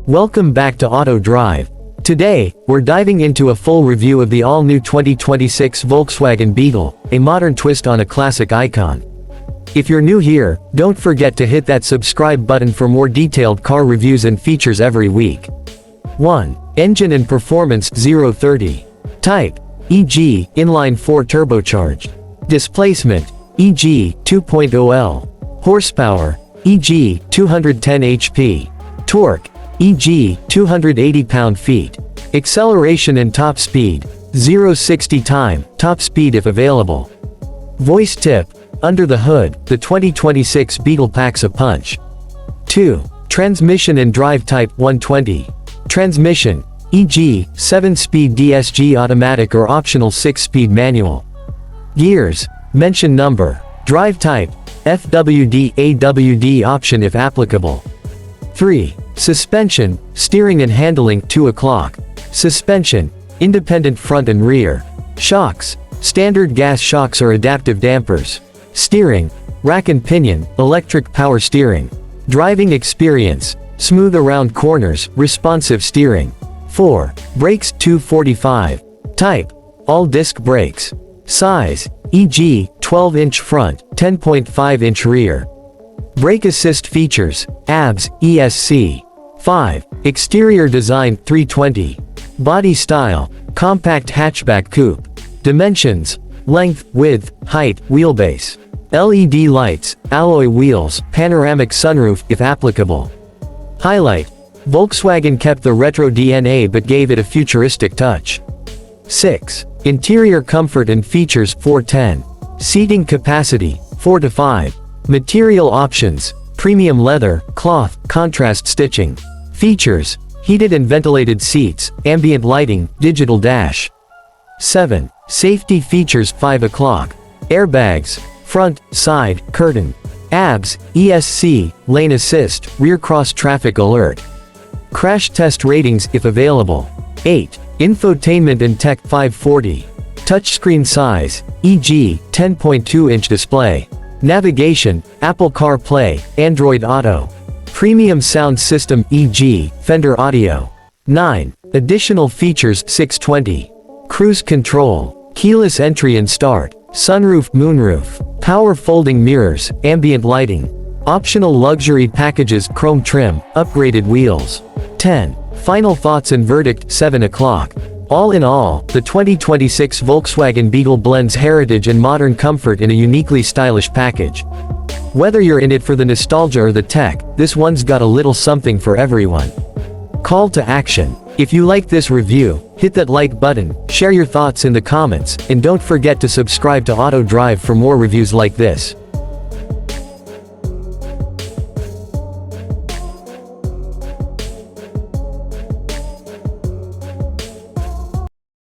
Welcome back to Auto Drive. Today, we're diving into a full review of the all-new 2026 Volkswagen Beetle, a modern twist on a classic icon. If you're new here, don't forget to hit that subscribe button for more detailed car reviews and features every week. 1. Engine and performance 0-30. Type, e.g., inline-4 turbocharged. Displacement, e.g., 2.0L. Horsepower, e.g., 210 HP. Torque, e.g., 280 pound-feet. Acceleration and top speed, 0-60 time, top speed if available. Voice tip, under the hood, the 2026 Beetle packs a punch. 2. Transmission and drive type 120. Transmission, e.g., 7-speed DSG automatic or optional 6-speed manual. Gears, mention number. Drive type, FWD AWD option if applicable. 3. Suspension, steering and handling 2 o'clock. Suspension, independent front and rear. Shocks, standard gas shocks or adaptive dampers. Steering, rack and pinion, electric power steering. Driving experience, smooth around corners, responsive steering. 4. Brakes 245. Type, all disc brakes. Size, e.g., 12-inch front, 10.5-inch rear. Brake assist features, ABS, ESC. 5. Exterior design 320. Body style, compact hatchback coupe. Dimensions, length, width, height, wheelbase. LED lights, alloy wheels, panoramic sunroof if applicable. Highlight, Volkswagen kept the retro DNA but gave it a futuristic touch. 6. Interior comfort and features 410. Seating capacity, 4-5. Material options, premium leather, cloth, contrast stitching. Features, heated and ventilated seats, ambient lighting, digital dash. 7. Safety features 5 o'clock. Airbags, front, side, curtain. ABS, ESC, lane assist, rear cross traffic alert. Crash test ratings if available. 8. Infotainment and tech 540. Touchscreen size, e.g., 10.2-inch display. Navigation, Apple CarPlay, Android Auto. Premium sound system e.g., Fender Audio. 9. Additional features 620. Cruise control, keyless entry and start, sunroof moonroof, power folding mirrors, ambient lighting. Optional luxury packages chrome trim, upgraded wheels. 10. Final thoughts and verdict 7 o'clock. All in all, the 2026 Volkswagen Beetle blends heritage and modern comfort in a uniquely stylish package. Whether you're in it for the nostalgia or the tech, this one's got a little something for everyone. Call to action. If you like this review, hit that like button, share your thoughts in the comments, and don't forget to subscribe to Auto Drive for more reviews like this.